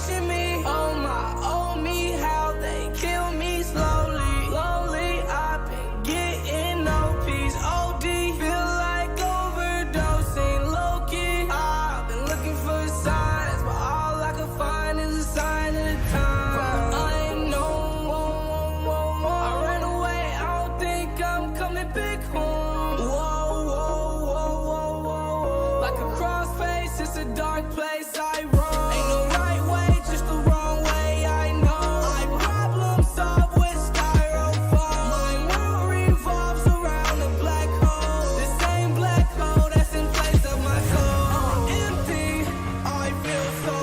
watching me. Oh me, how they kill me slowly. Slowly, I've been getting no peace. OD, feel like overdosing. Low key, I've been looking for signs, but all I can find is a sign of the time. I ain't no, I ran away. I don't think I'm coming back home. Whoa. Like a crossface, it's a dark place I roam. Ain't no right way, just the wrong way, I know. I problem solve with styrofoam. My world revolves around a black hole. The same black hole that's in place of my soul. Empty, I feel so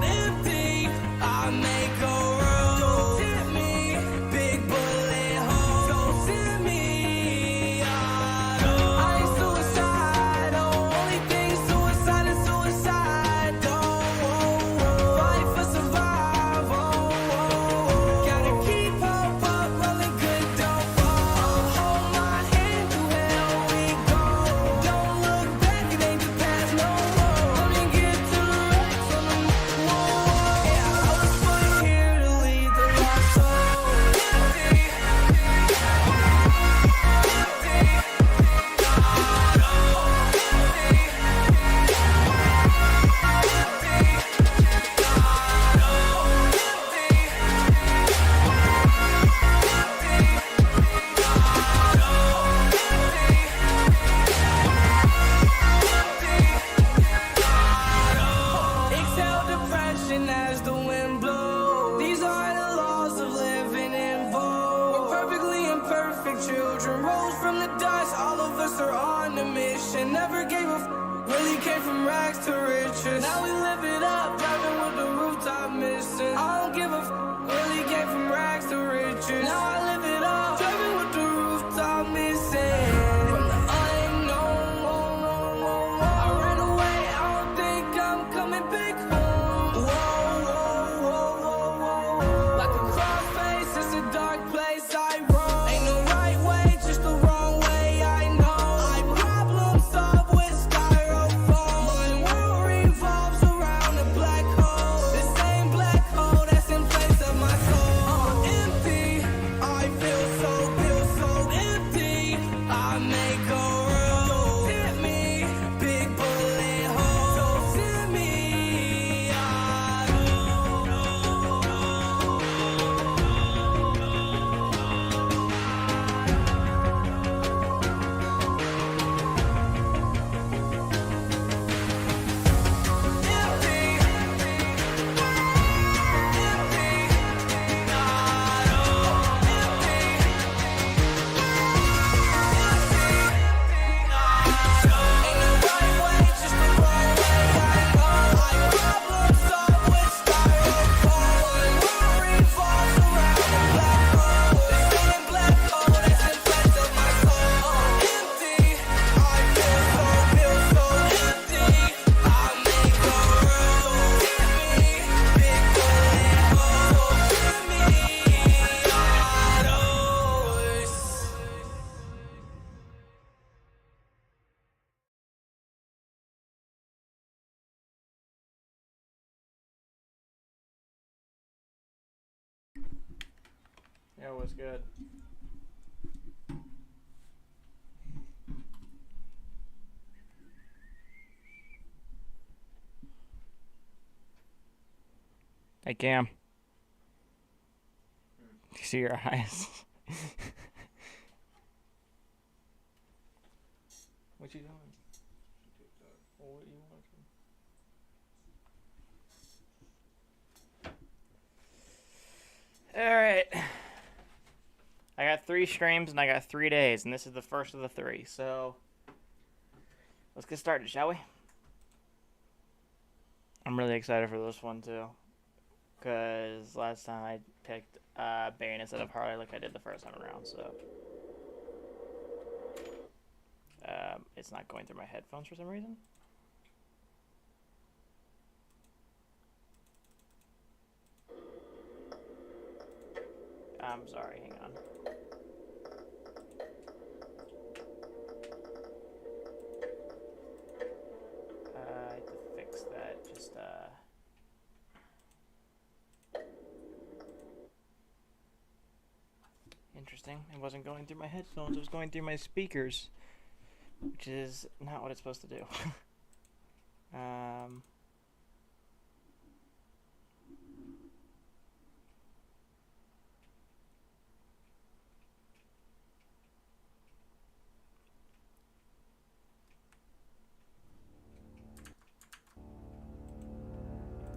empty. I make a world. Don't tempt me, big bullet hole. Don't send me out. I ain't suicidal. Only thing suicide is suicidal. Fight for survival. Gotta keep hope up, rolling good, don't fall. Hold my hand through hell we go. Don't look back, it ain't the past no more. Let me get to the rocks on the wall. Yeah, I was put here to lead the lost soul. Empty. Exhale depression as the wind blows. These are the laws of living in vogue. We're perfectly imperfect children, rose from the dust. All of us are on a mission. Never gave a really came from rags to riches. Now we live it up, driving with the rooftop missing. I don't give a really came from rags to riches. Now I live it up, driving with the rooftop missing. From the unknown, I ran away. I don't think I'm coming back home. Whoa. Like a crossface, it's a dark place I roam. Ain't no right way, just the wrong way, I know. I problem solve with styrofoam. My world revolves around a black hole. The same black hole that's in place of my soul. Empty, I feel so empty. I make a world. Don't tempt me, big bullet hole. Don't send me out. Yeah, what's good? Hey Cam. You see your eyes? What you doing? Well, what you watching? Alright. I got 3 streams and I got 3 days, and this is the first of the 3, so let's get started, shall we? I'm really excited for this one too, because last time I picked Bane instead of Harley like I did the first time around, so it's not going through my headphones for some reason. I'm sorry, hang on. I have to fix that, just broadcasting. It wasn't going through my headphones, it was going through my speakers, which is not what it's supposed to do.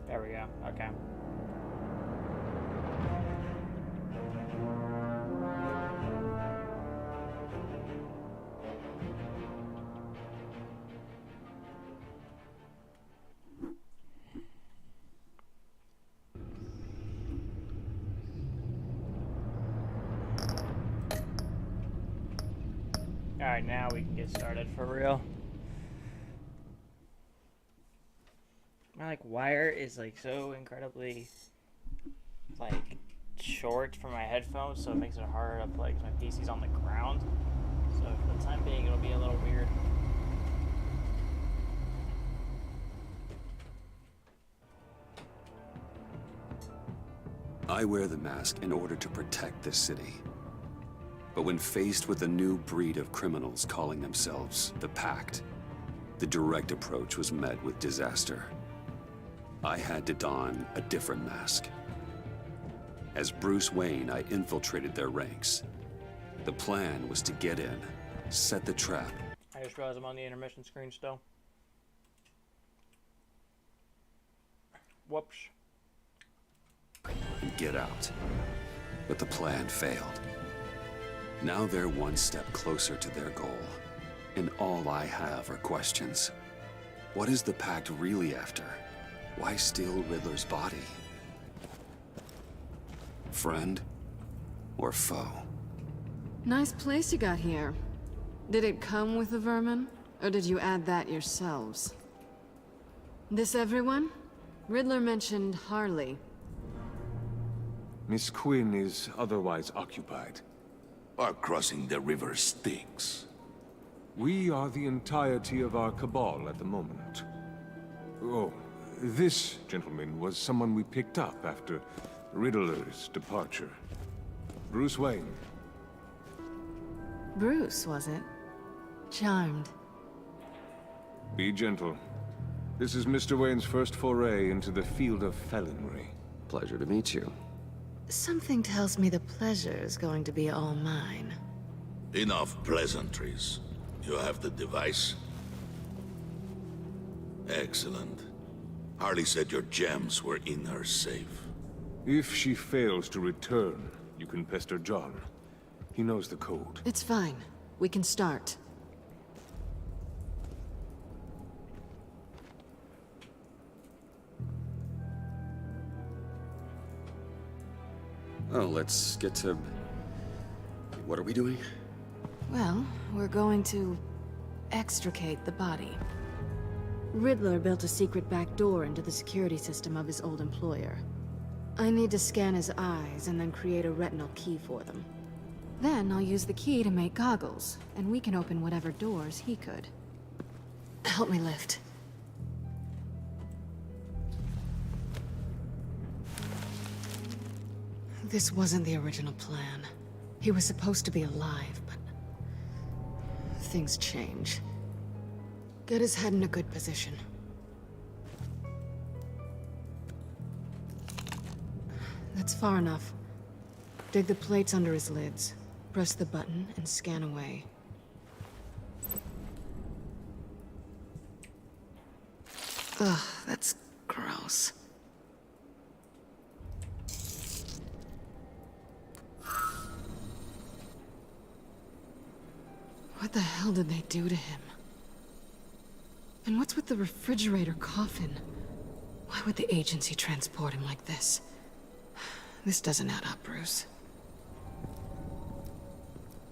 There we go. Okay. Alright, now we can get started for real. My like wire is like so incredibly like short for my headphones, so it makes it harder to play because my PC's on the ground. So for the time being, it'll be a little weird. I wear the mask in order to protect this city. But when faced with a new breed of criminals calling themselves the Pact, the direct approach was met with disaster. I had to don a different mask. As Bruce Wayne, I infiltrated their ranks. The plan was to get in, set the trap. I just realized I'm on the intermission screen still. Whoops. And get out. But the plan failed. Now they're one step closer to their goal. And all I have are questions. What is the Pact really after? Why steal Riddler's body? Friend or foe? Nice place you got here. Did it come with the vermin? Or did you add that yourselves? This everyone? Riddler mentioned Harley. Miss Quinn is otherwise occupied. Our crossing the river Styx. We are the entirety of our cabal at the moment. Oh, this gentleman was someone we picked up after Riddler's departure. Bruce Wayne. Bruce, was it? Charmed. Be gentle. This is Mr. Wayne's first foray into the field of felonry. Pleasure to meet you. Something tells me the pleasure is going to be all mine. Enough pleasantries. You have the device? Excellent. Harley said your gems were in her safe. If she fails to return, you can pester John. He knows the code. It's fine. We can start. Oh, let's get to... What are we doing? Well, we're going to extricate the body. Riddler built a secret back door into the security system of his old employer. I need to scan his eyes and then create a retinal key for them. Then I'll use the key to make goggles, and we can open whatever doors he could. Help me lift. This wasn't the original plan. He was supposed to be alive, but... things change. Get his head in a good position. That's far enough. Dig the plates under his lids. Press the button and scan away. Ugh, that's gross. What the hell did they do to him? And what's with the refrigerator coffin? Why would the agency transport him like this? This doesn't add up, Bruce.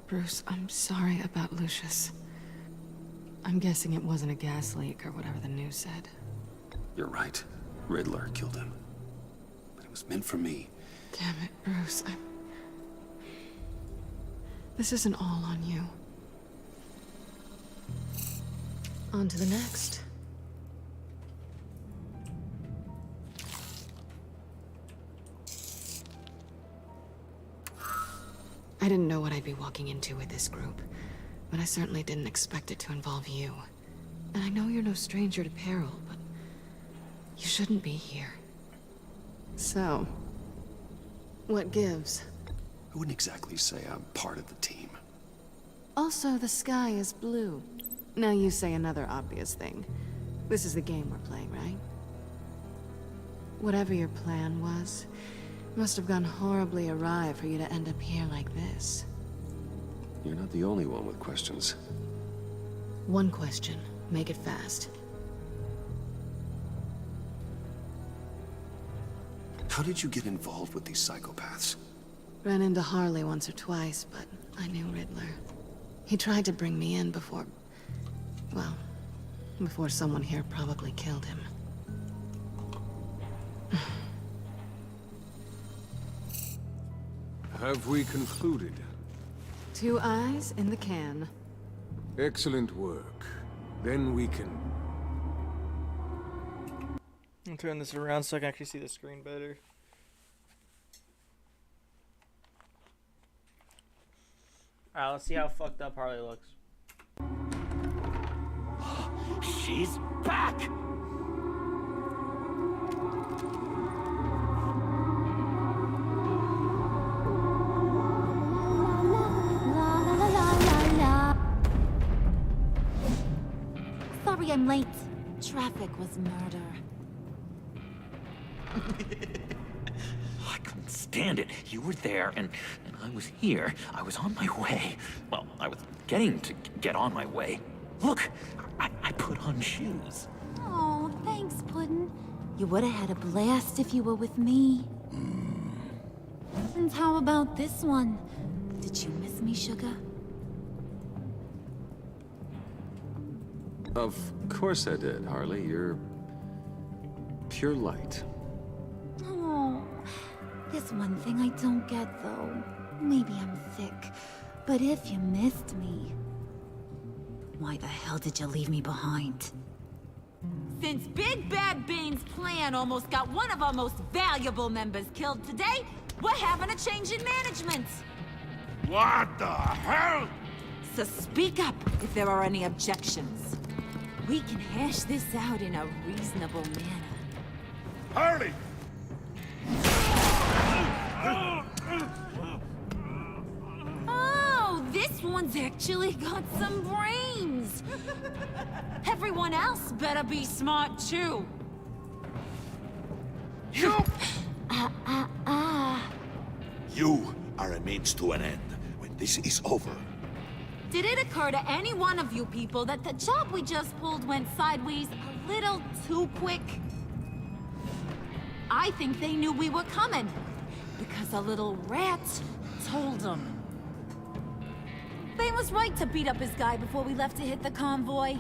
Bruce, I'm sorry about Lucius. I'm guessing it wasn't a gas leak or whatever the news said. You're right. Riddler killed him. But it was meant for me. Damn it, Bruce. This isn't all on you. On to the next. I didn't know what I'd be walking into with this group, but I certainly didn't expect it to involve you. And I know you're no stranger to peril, but you shouldn't be here. So, what gives? I wouldn't exactly say I'm part of the team. Also, the sky is blue. Now you say another obvious thing. This is the game we're playing, right? Whatever your plan was, must have gone horribly awry for you to end up here like this. You're not the only one with questions. One question. Make it fast. How did you get involved with these psychopaths? Ran into Harley once or twice, but I knew Riddler. He tried to bring me in before... well, before someone here probably killed him. Have we concluded? 2 eyes in the can. Excellent work. Then we can... I'll turn this around so I can actually see the screen better. Alright, let's see how fucked up Harley looks. She's back! Sorry I'm late. Traffic was murder. I couldn't stand it. You were there, and I was here. I was on my way. Well, I was getting to get on my way. Look, I put on shoes. Oh, thanks, Puddin'. You would have had a blast if you were with me. And how about this one? Did you miss me, sugar? Of course I did, Harley. You're... pure light. Oh, there's one thing I don't get, though. Maybe I'm thick, but if you missed me, why the hell did you leave me behind? Since Big Bad Bane's plan almost got one of our most valuable members killed today, we're having a change in management. What the hell? So speak up if there are any objections. We can hash this out in a reasonable manner. Harley! Oh, this one's actually got some brains. Everyone else better be smart too. You! You are a means to an end. When this is over, Did it occur to any one of you people that the job we just pulled went sideways a little too quick? I think they knew we were coming, because a little rat told them. Bane was right to beat up his guy before we left to hit the convoy.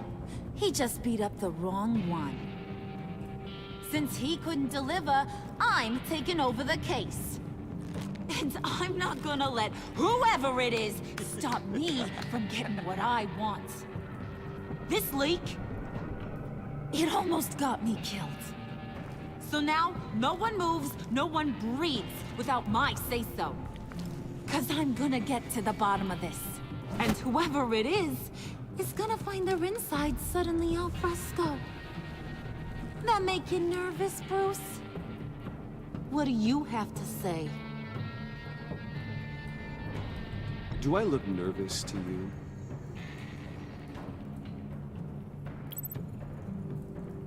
He just beat up the wrong one. Since he couldn't deliver, I'm taking over the case. And I'm not gonna let whoever it is stop me from getting what I want. This leak, it almost got me killed. So now, no one moves, no one breathes without my say-so. 'Cause I'm gonna get to the bottom of this. And whoever it is gonna find their inside suddenly al fresco. That make you nervous, Bruce? What do you have to say? Do I look nervous to you?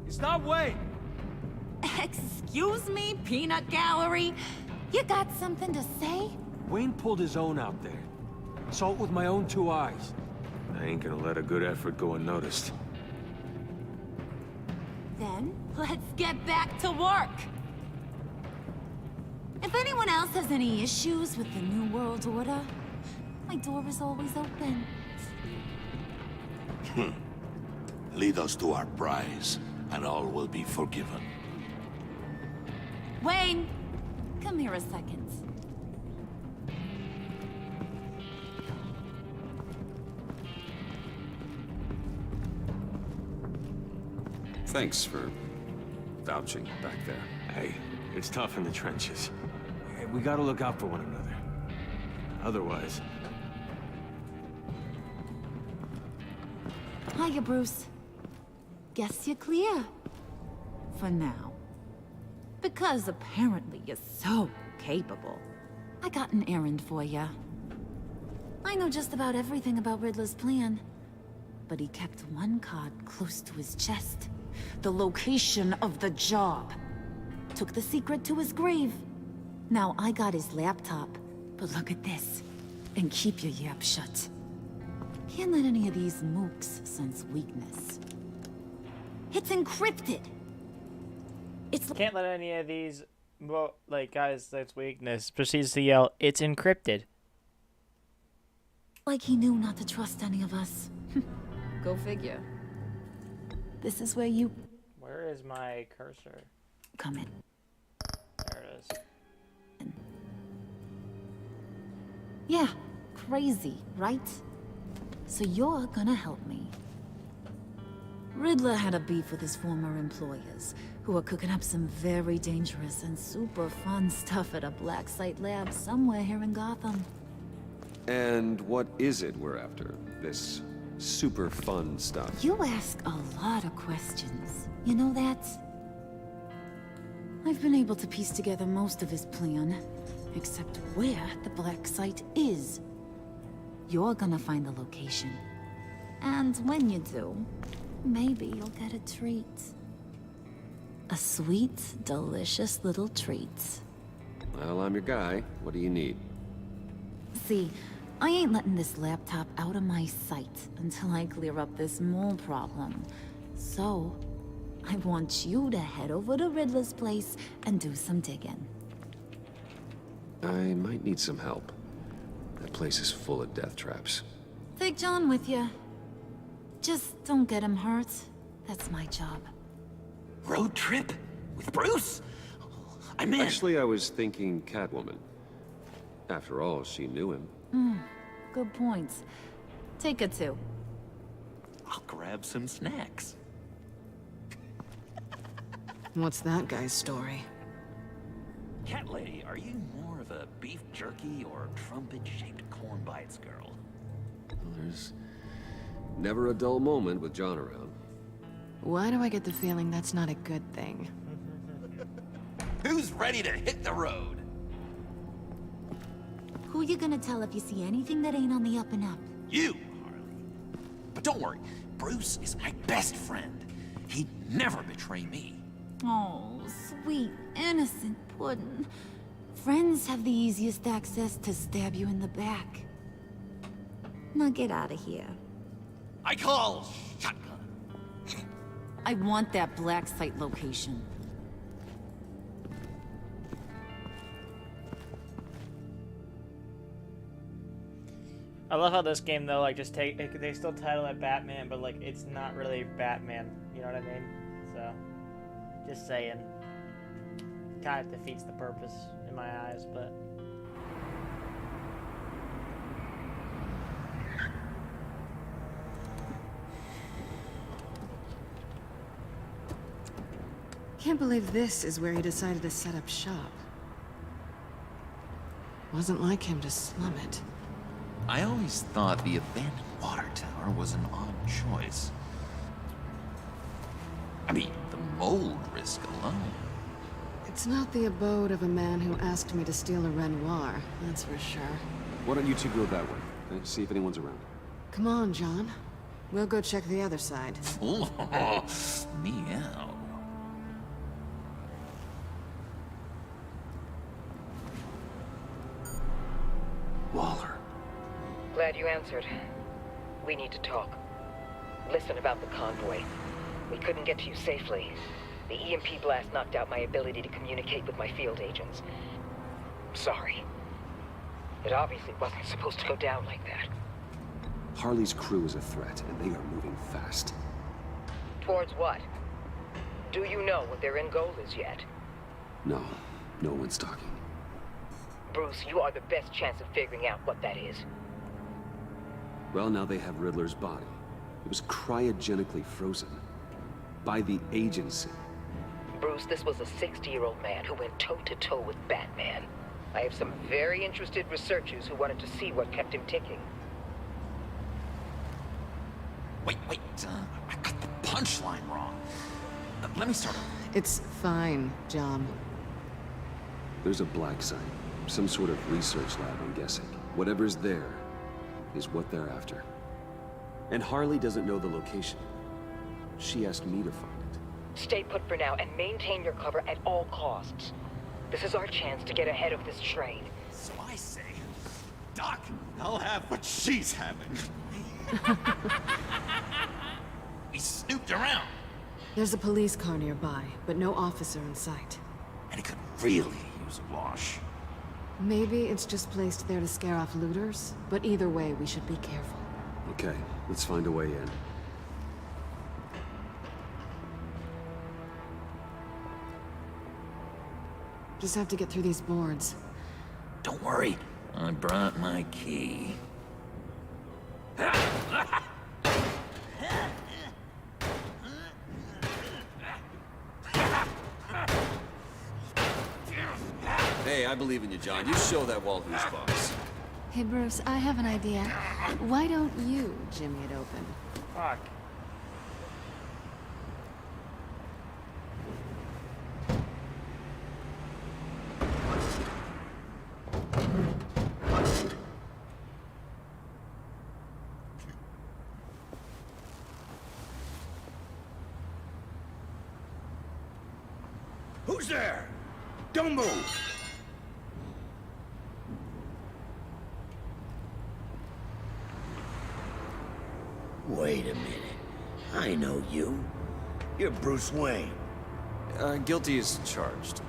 Stop, Wayne! Excuse me, peanut gallery? You got something to say? Wayne pulled his own out there. Saw it with my own 2 eyes. I ain't gonna let a good effort go unnoticed. Then, let's get back to work. If anyone else has any issues with the New World Order, my door is always open. lead us to our prize, and all will be forgiven. Wayne, come here a second. Thanks for vouching back there. Hey, it's tough in the trenches. Hey, we gotta look out for one another. otherwise. Hiya, Bruce. Guess you're clear. For now. Because apparently you're so capable. I got an errand for you. I know just about everything about Riddler's plan. But he kept one card close to his chest. The location of the job. Took the secret to his grave. Now I got his laptop. But look at this. And keep your yap shut. Can't let any of these mooks sense weakness. It's encrypted. It's Can't let any of these, like, guys, that's weakness. Proceeds to yell, "It's encrypted." like he knew not to trust any of us. Go figure. This is where you Where is my cursor? come in. There it is. Yeah, crazy, right? So you're gonna help me. Riddler had a beef with his former employers, who were cooking up some very dangerous and super fun stuff at a black site lab somewhere here in Gotham. And what is it we're after? This super fun stuff? You ask a lot of questions. You know that? I've been able to piece together most of his plan, except where the black site is. You're gonna find the location. And when you do, maybe you'll get a treat. A sweet, delicious little treat. Well, I'm your guy. What do you need? See, I ain't letting this laptop out of my sight until I clear up this mole problem. So, I want you to head over to Riddler's place and do some digging. I might need some help. That place is full of death traps. Take John with you. Just don't get him hurt. That's my job. Road trip? With Bruce? I'm in. Actually, I was thinking Catwoman. After all, she knew him. Good points. Take her too. I'll grab some snacks. What's that guy's story? Cat lady, are you more of a beef jerky or trumpet-shaped corn bites girl? Well, there's never a dull moment with John around. Why do I get the feeling that's not a good thing? Who's ready to hit the road? Who you gonna tell if you see anything that ain't on the up and up? You, Harley. But don't worry, Bruce is my best friend. He'd never betray me. Oh, sweet, innocent Puddin'. Friends have the easiest access to stab you in the back. Now get out of here. I call shotgun. I want that black site location. I love how this game though, like, they still title it Batman, but like it's not really Batman. You know what I mean? So, just saying, kind of defeats the purpose in my eyes, but. Can't believe this is where he decided to set up shop. Wasn't like him to slum it. I always thought the abandoned water tower was an odd choice. I mean, the mold risk alone. It's not the abode of a man who asked me to steal a Renoir, that's for sure. Why don't you two go that way? See if anyone's around. Come on, John. We'll go check the other side. Oh, meow. Waller. Glad you answered. We need to talk. Listen about the convoy. We couldn't get to you safely. The EMP blast knocked out my ability to communicate with my field agents. Sorry. It obviously wasn't supposed to go down like that. Harley's crew is a threat, and they are moving fast. Towards what? Do you know what their end goal is yet? No, no one's talking. Bruce, you are the best chance of figuring out what that is. Well, now they have Riddler's body. It was cryogenically frozen. By the agency. Bruce, this was a 60-year-old man who went toe-to-toe with Batman. I have some very interested researchers who wanted to see what kept him ticking. Wait, I got the punchline wrong. Let me start over. It's fine, John. There's a black site. Some sort of research lab, I'm guessing. Whatever's there is what they're after. And Harley doesn't know the location. She asked me to find it. Stay put for now and maintain your cover at all costs. This is our chance to get ahead of this train. So I say, Doc, I'll have what she's having. He snooped around. There's a police car nearby, but no officer in sight. And he could really use a wash. Maybe it's just placed there to scare off looters, but either way, we should be careful. Okay, let's find a way in. Just have to get through these boards. Don't worry, I brought my key. Hey, I believe in you, John. You show that wall who's boss. Hey, Bruce, I have an idea. Why don't you jimmy it open? Fuck. Who's there? Don't move! Wait a minute. I know you. You're Bruce Wayne. Guilty as charged.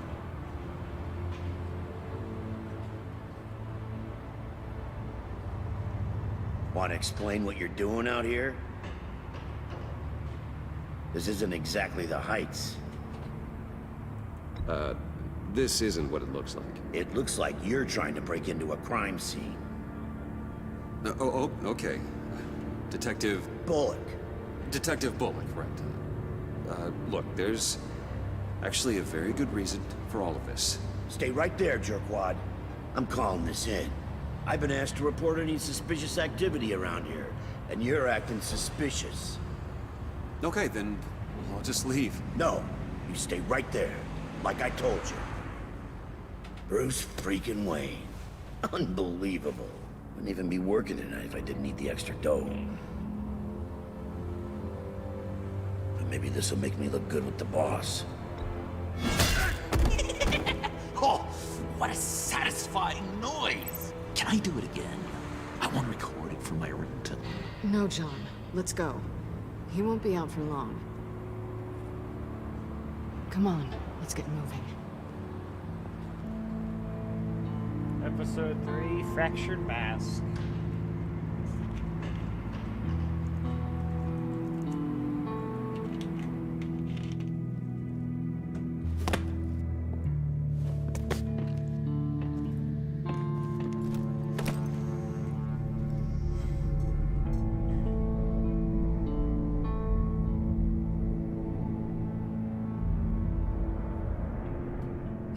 Want to explain what you're doing out here? This isn't exactly the Heights. This isn't what it looks like. It looks like you're trying to break into a crime scene. Okay. Detective Bullock. Detective Bullock, right. Look, there's actually a very good reason for all of this. Stay right there, jerkwad. I'm calling this in. I've been asked to report any suspicious activity around here, and you're acting suspicious. Okay, then I'll just leave. No, you stay right there, like I told you. Bruce freaking Wayne. Unbelievable. Wouldn't even be working tonight if I didn't need the extra dough. But maybe this'll make me look good with the boss. Oh, what a satisfying noise! Can I do it again? I want to record it for my ringtone. No, John. Let's go. He won't be out for long. Come on, let's get moving. Episode 3, Fractured Mask.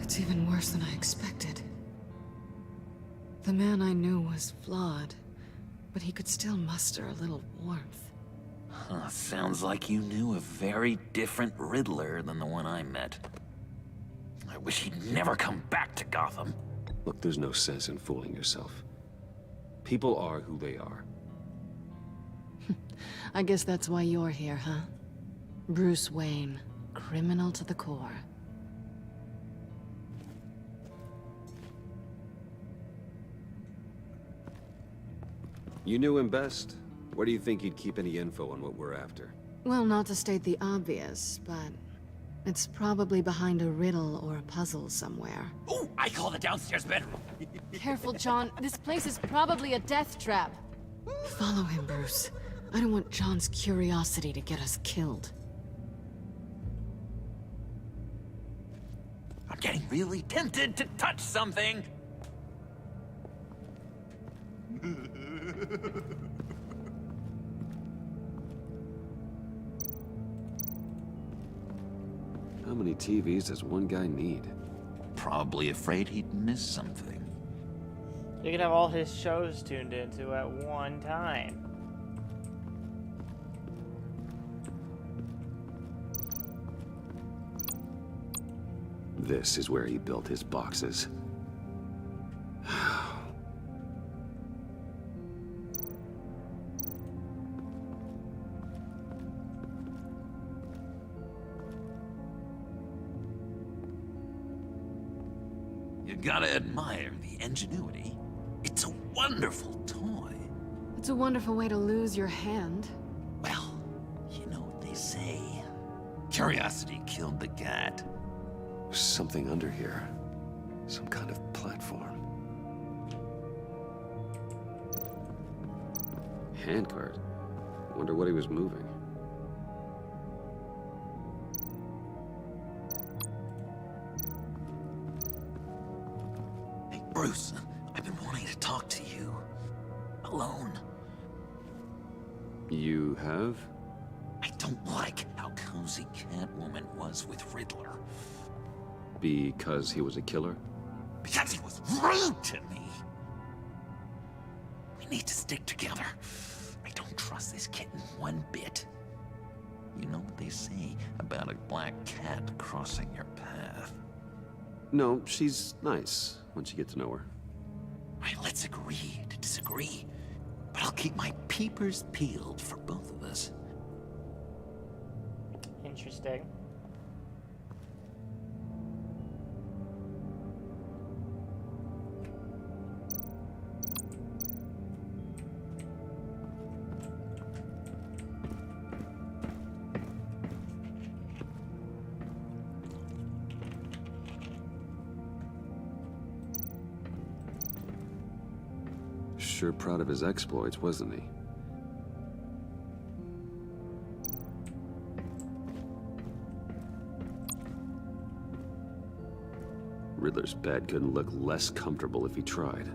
It's even worse than I expected. The man I knew was flawed, but he could still muster a little warmth. Huh, sounds like you knew a very different Riddler than the one I met. I wish he'd never come back to Gotham. Look, there's no sense in fooling yourself. People are who they are. I guess that's why you're here, huh? Bruce Wayne, criminal to the core. You knew him best. Where do you think he'd keep any info on what we're after? Well, not to state the obvious, but it's probably behind a riddle or a puzzle somewhere. Ooh, I call the downstairs bedroom. Careful, John. This place is probably a death trap. Follow him, Bruce. I don't want John's curiosity to get us killed. I'm getting really tempted to touch something. How many TVs does one guy need? probably afraid he'd miss something. You could have all his shows tuned into at one time. This is where he built his boxes. You gotta admire the ingenuity. It's a wonderful toy. It's a wonderful way to lose your hand. Well, you know what they say. Curiosity killed the cat. There's something under here. Some kind of platform. Handcart. Wonder what he was moving. Hey, Bruce, I've been wanting to talk to you. Alone. You have? I don't like how cozy Catwoman was with Riddler. Because he was a killer? Because he was rude to me. We need to stick together. I don't trust this kitten one bit. You know what they say about a black cat crossing your path? No, she's nice once you get to know her. Right, let's agree to disagree. But I'll keep my peepers peeled for both of us. Interesting. Sure proud of his exploits, wasn't he? Riddler's bed couldn't look less comfortable if he tried.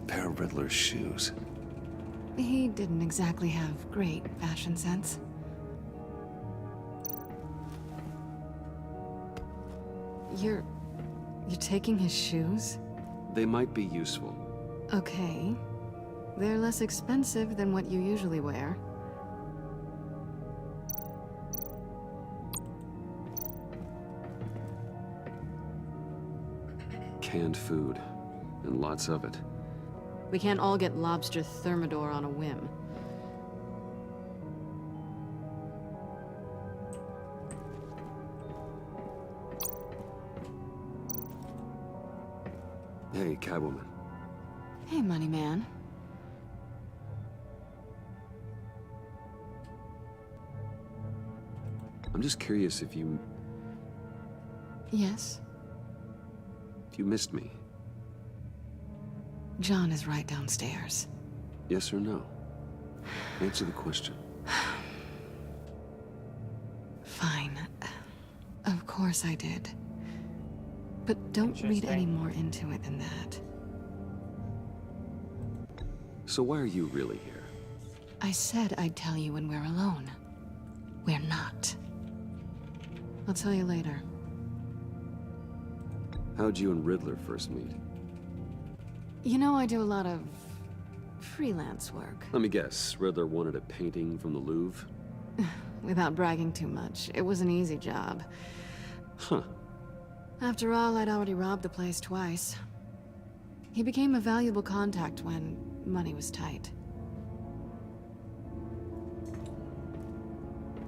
Pair of Riddler's shoes. He didn't exactly have great fashion sense. You're taking his shoes? They might be useful. Okay. They're less expensive than what you usually wear. Canned food, and lots of it. We can't all get lobster thermidor on a whim. Hey, Catwoman. Hey, money man. I'm just curious if you Yes? missed me. John is right downstairs. Yes or no? Answer the question. Fine. Of course I did. But don't read any more into it than that. So why are you really here? I said I'd tell you when we're alone. We're not. I'll tell you later. How'd you and Riddler first meet? You know, I do a lot of freelance work. Let me guess, Riddler wanted a painting from the Louvre? Without bragging too much, it was an easy job. Huh. After all, I'd already robbed the place twice. He became a valuable contact when money was tight.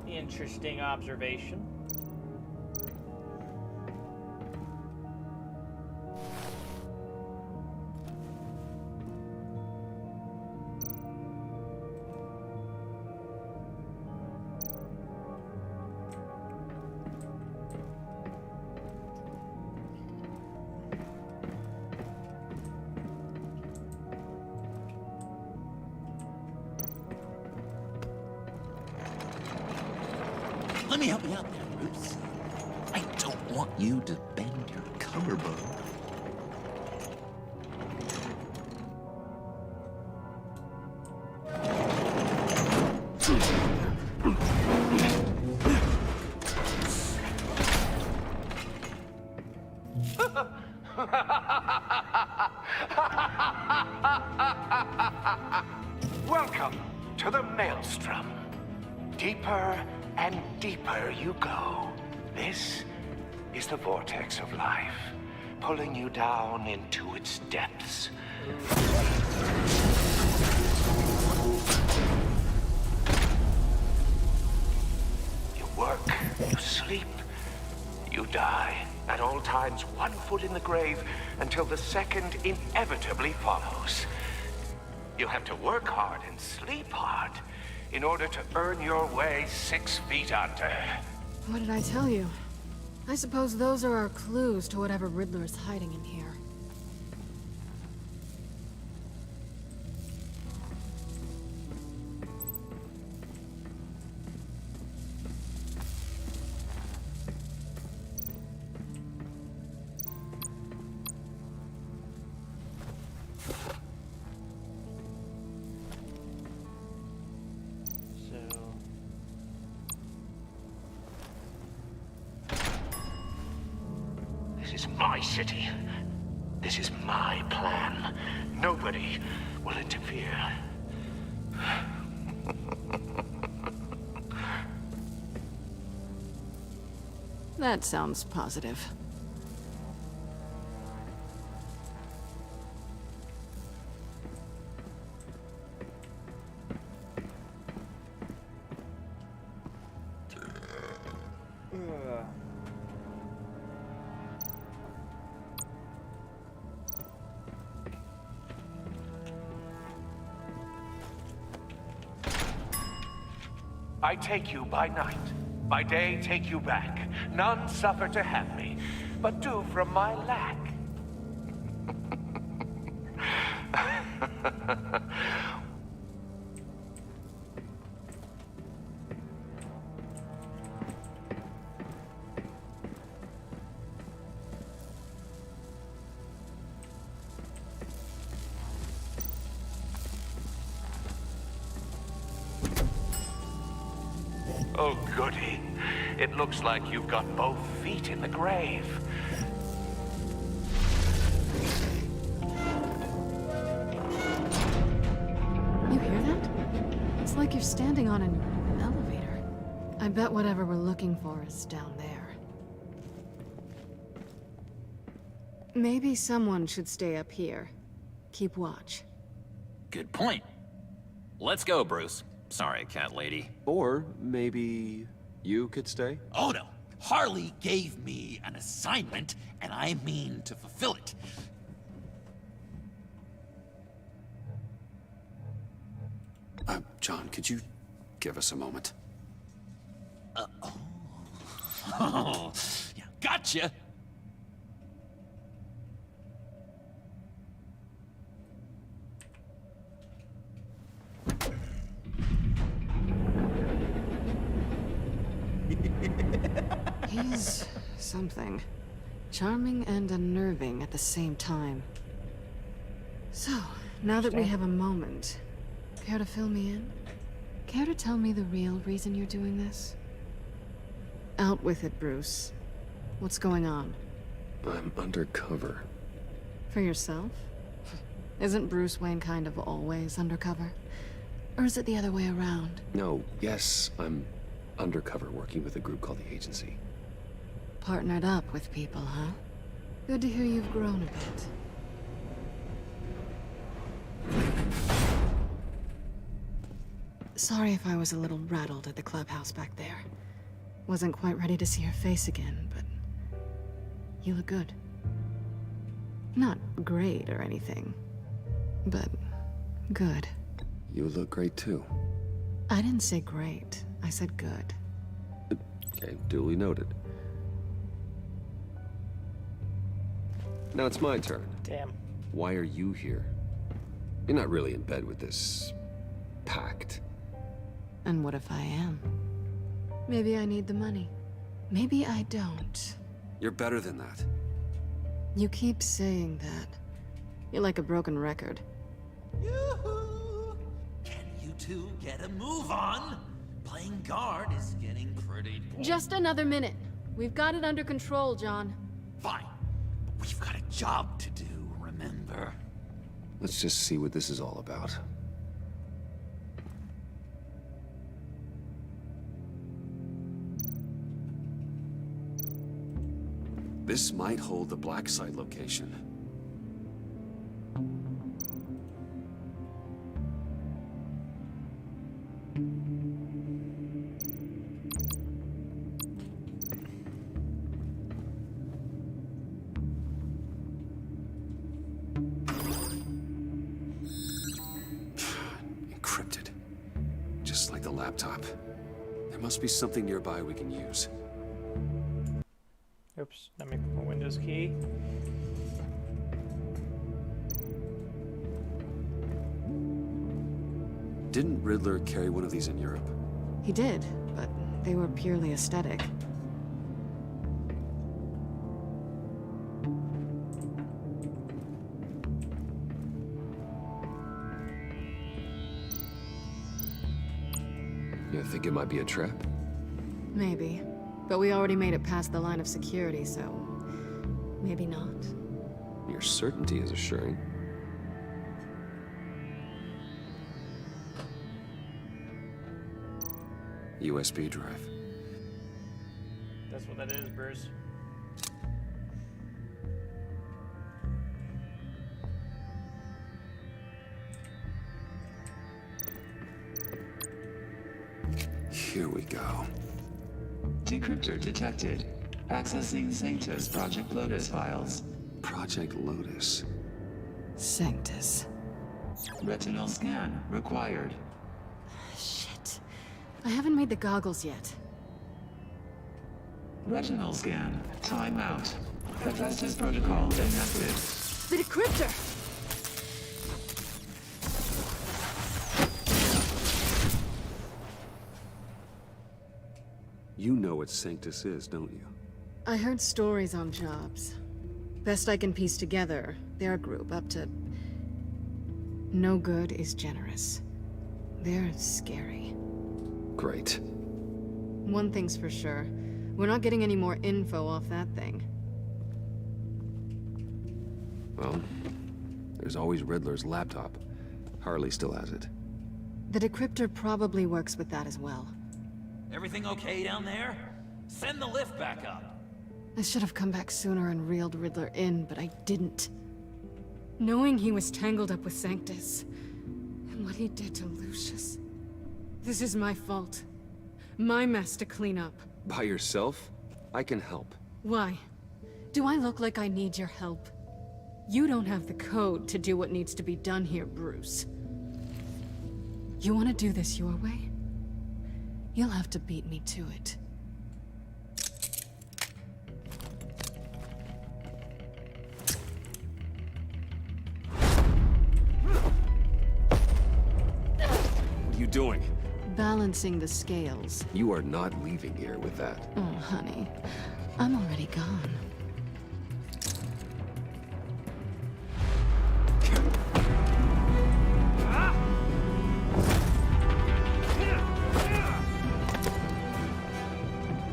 Interesting observation. Let me help you out there, Bruce. I don't want you to bend your collarbone. into the maelstrom. Deeper and deeper you go. This is the vortex of life, pulling you down into its depths. You work, you sleep, you die. At all times, one foot in the grave until the second inevitably follows. You have to work hard and sleep hard in order to earn your way 6 feet under. What did I tell you? I suppose those are our clues to whatever Riddler is hiding in here. This is my city. This is my plan. Nobody will interfere. That sounds positive. I take you by night. By day, take you back. None suffer to have me, but do from my lack. Oh, goody. It looks like you've got both feet in the grave. You hear that? It's like you're standing on an elevator. I bet whatever we're looking for is down there. Maybe someone should stay up here. Keep watch. Good point. Let's go, Bruce. Sorry, cat lady. Or maybe you could stay? Oh no. Harley gave me an assignment, and I mean to fulfill it. John, could you give us a moment? Oh, yeah, gotcha. He's something. Charming and unnerving at the same time. So, now that we have a moment, care to fill me in? Care to tell me the real reason you're doing this? Out with it, Bruce. What's going on? I'm undercover. For yourself? Isn't Bruce Wayne kind of always undercover? Or is it the other way around? No, yes, I'm undercover working with a group called the Agency. Partnered up with people, huh? Good to hear you've grown a bit. Sorry if I was a little rattled at the clubhouse back there. Wasn't quite ready to see your face again, but you look good. Not great or anything, but good. You look great too. I didn't say great. I said good. Okay, duly noted. Now it's my turn. Damn. Why are you here? You're not really in bed with this pact. And what if I am? Maybe I need the money. Maybe I don't. You're better than that. You keep saying that. You're like a broken record. Yoo-hoo! Can you two get a move on? Playing guard is getting pretty... Just another minute. We've got it under control, John. Fine. But we've got a job to do, remember? Let's just see what this is all about. This might hold the black site location. Encrypted. Just like the laptop. There must be something nearby we can use. Oops, let me put my Windows key. Didn't Riddler carry one of these in Europe? He did, but they were purely aesthetic. You think it might be a trap? Maybe. But we already made it past the line of security, so... maybe not. Your certainty is assuring. USB drive. That's what that is, Bruce. Here we go. Decryptor detected. Accessing Sanctus Project Lotus files. Project Lotus. Sanctus. Retinal scan required. Shit. I haven't made the goggles yet. Retinal scan. Timeout. Hephaestus protocol enacted. The decryptor! You know what Sanctus is, don't you? I heard stories on jobs. Best I can piece together, they're a group up to... no good is generous. They're scary. Great. One thing's for sure. We're not getting any more info off that thing. Well, there's always Riddler's laptop. Harley still has it. The decryptor probably works with that as well. Everything okay down there? Send the lift back up. I should have come back sooner and reeled Riddler in, but I didn't. Knowing he was tangled up with Sanctus, and what he did to Lucius. This is my fault. My mess to clean up. By yourself? I can help. Why? Do I look like I need your help? You don't have the code to do what needs to be done here, Bruce. You want to do this your way? You'll have to beat me to it. What are you doing? Balancing the scales. You are not leaving here with that. Oh, honey. I'm already gone.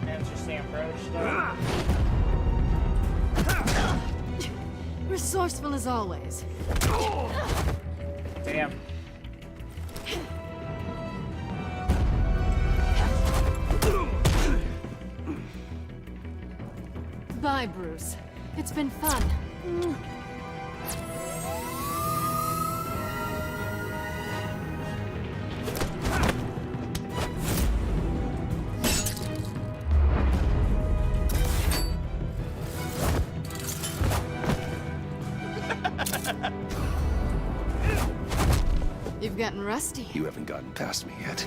Interesting approach, Resourceful as always. Damn. Bye, Bruce. It's been fun. You've gotten rusty. You haven't gotten past me yet.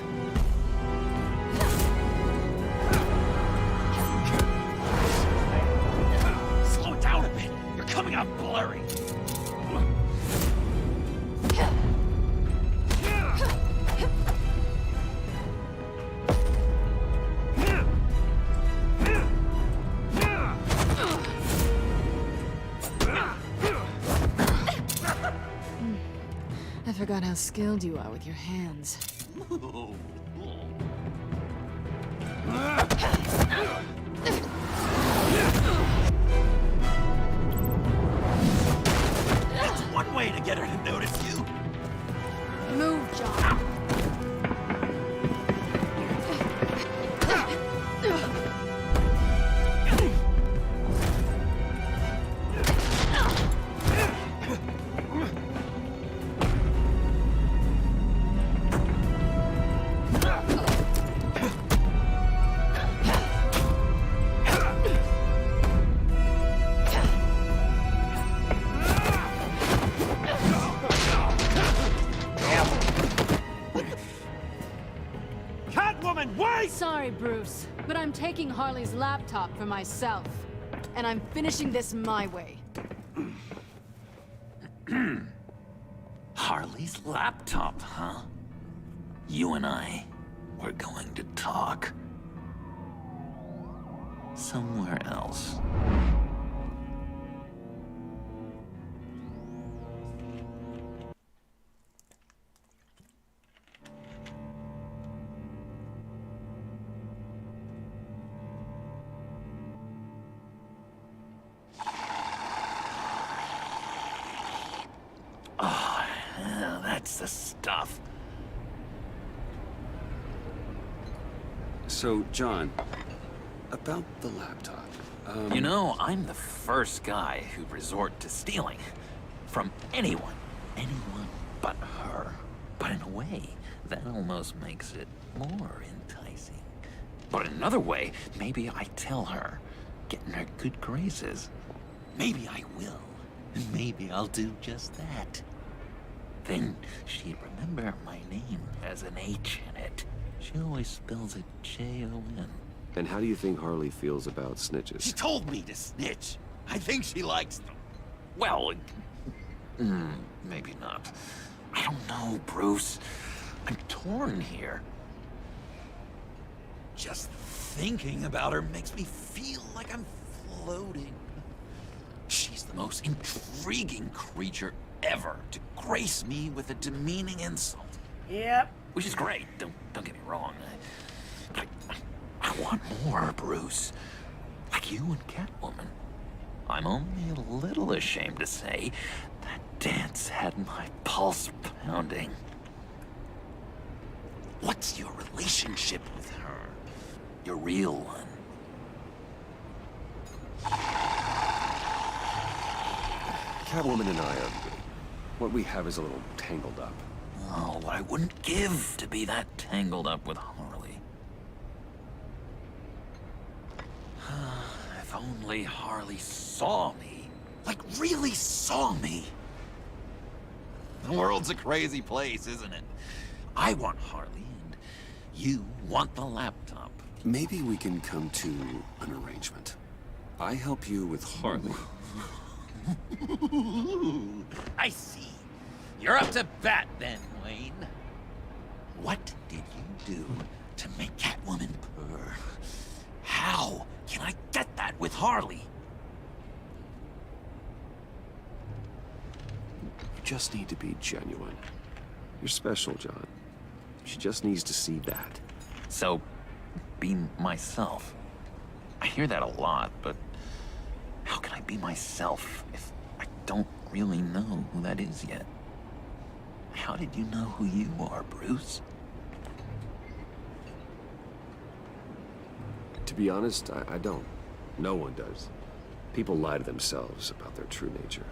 Slow it down a bit. You're coming out blurry. I forgot how skilled you are with your hands. That's one way to get her to notice you. Move, John. Catwoman, wait! Sorry, Bruce, but I'm taking Harley's laptop for myself. And I'm finishing this my way. Harley's laptop, huh? You and I, we're going to talk. Somewhere else. Oh, yeah, that's the stuff. So, John, about the laptop. You know, I'm the first guy who'd resort to stealing. From anyone. Anyone but her. But in a way, that almost makes it more enticing. But in another way, maybe I tell her, get in her good graces. Maybe I will. And maybe I'll do just that. Then she'd remember my name as an H in it. She always spells it J-O-N. And how do you think Harley feels about snitches? She told me to snitch. I think she likes them. Well, maybe not. I don't know, Bruce. I'm torn here. Just thinking about her makes me feel like I'm floating. She's the most intriguing creature ever to grace me with a demeaning insult. Yep. Which is great, don't get me wrong. But I want more, Bruce. Like you and Catwoman. I'm only a little ashamed to say that dance had my pulse pounding. What's your relationship with her? Your real one? Catwoman and I are... what we have is a little tangled up. Oh, what I wouldn't give to be that tangled up with Harley. If only Harley saw me. Like, really saw me. The world's a crazy place, isn't it? I want Harley, and you want the laptop. Maybe we can come to an arrangement. I help you with Harley. I see. You're up to bat then, Wayne. What did you do to make Catwoman purr? How can I get that with Harley? You just need to be genuine. You're special, John. She just needs to see that. So, be myself. I hear that a lot, but how can I be myself if I don't really know who that is yet? How did you know who you are, Bruce? To be honest, I don't. No one does. People lie to themselves about their true nature.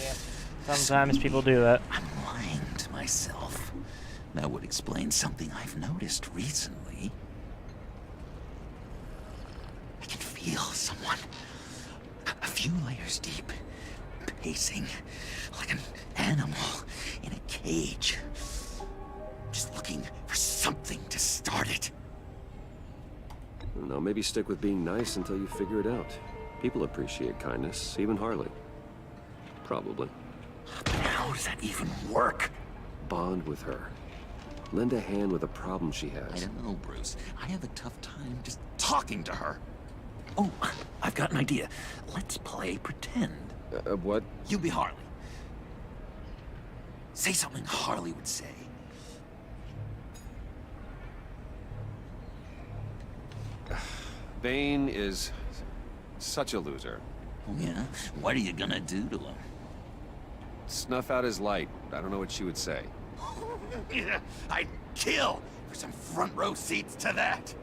Yeah. Sometimes people do that. I'm lying to myself. That would explain something I've noticed recently. I can feel someone a few layers deep, pacing like an animal in a cage. Just looking for something to start it. No, maybe stick with being nice until you figure it out. People appreciate kindness, even Harley. Probably. But how does that even work? Bond with her. Lend a hand with a problem she has. I don't know, Bruce. I have a tough time just talking to her. Oh, I've got an idea. Let's play pretend. What? You be Harley. Say something Harley would say. Bane is such a loser. Oh, yeah? What are you gonna do to him? Snuff out his light. I don't know what she would say. I'd kill for some front row seats to that.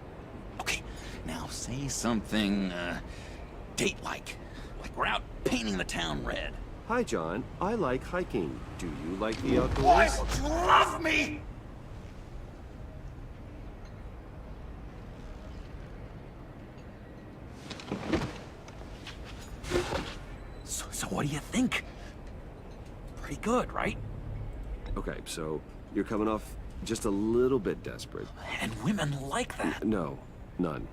Okay, now say something, date-like. Like we're out painting the town red. Hi, John. I like hiking. Do you like the outdoors? Why don't you love me? So what do you think? Pretty good, right? Okay, so you're coming off Just a little bit desperate. And women like that. No, none.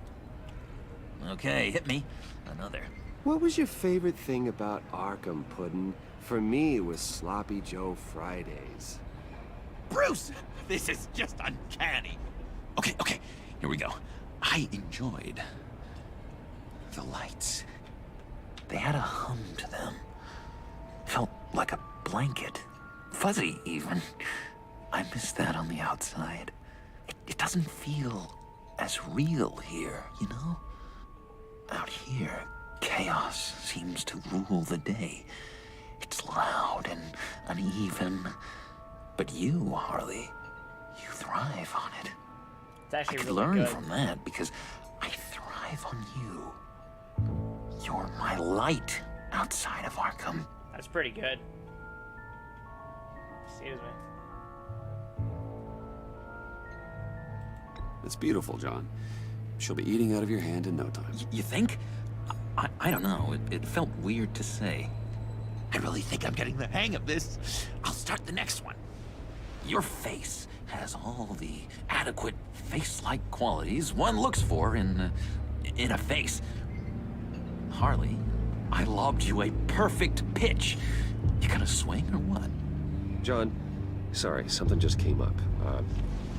Okay, hit me. Another. What was your favorite thing about Arkham, Puddin'? For me, it was Sloppy Joe Fridays. Bruce! This is just uncanny. Okay, here we go. I enjoyed the lights. They had a hum to them. Felt like a blanket. Fuzzy, even. I miss that on the outside. It doesn't feel as real here, you know? Out here, chaos seems to rule the day. It's loud and uneven. But you, Harley, you thrive on it. It's actually I could really learn good. from that because I thrive on you. You're my light outside of Arkham. That's pretty good. Excuse me. It's beautiful, John. She'll be eating out of your hand in no time. You think? I don't know. It felt weird to say. I really think I'm getting the hang of this. I'll start the next one. Your face has all the adequate face-like qualities one looks for in a face. Harley, I lobbed you a perfect pitch. You gonna swing or what? John, sorry, something just came up.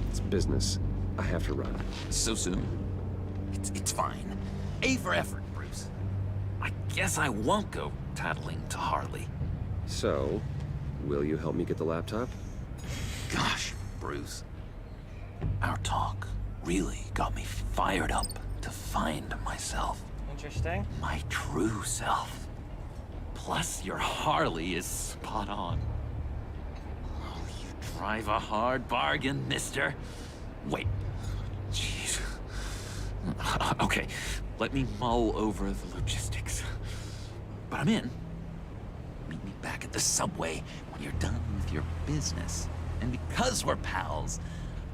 It's business. I have to run. So soon? It's fine. A for effort, Bruce. I guess I won't go tattling to Harley. So, will you help me get the laptop? Gosh, Bruce. Our talk really got me fired up to find myself. Interesting. My true self. Plus, your Harley is spot on. Oh, you drive a hard bargain, mister. Wait. Jeez. Okay, let me mull over the logistics. But I'm in. Meet me back at the subway when you're done with your business. And because we're pals,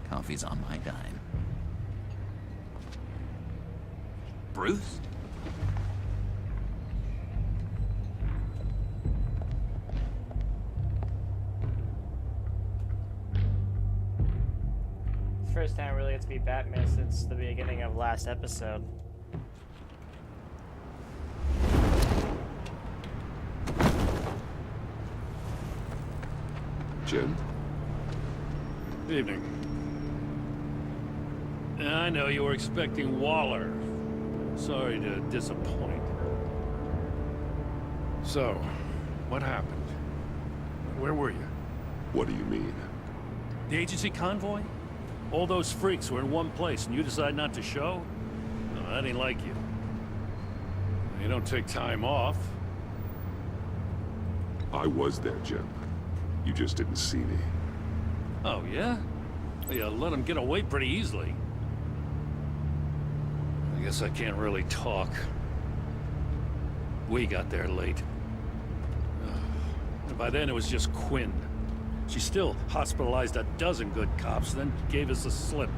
coffee's on my dime. Bruce? First time I really get to be Batman since the beginning of last episode. Jim? Evening. I know you were expecting Waller. Sorry to disappoint. So, what happened? Where were you? What do you mean? The agency convoy? All those freaks were in one place and you decide not to show? No, that ain't like you. You don't take time off. I was there, Jim. You just didn't see me. Oh, yeah? Well, you let them get away pretty easily. I guess I can't really talk. We got there late. And by then it was just Quinn. She still hospitalized a dozen good cops, then gave us the slip.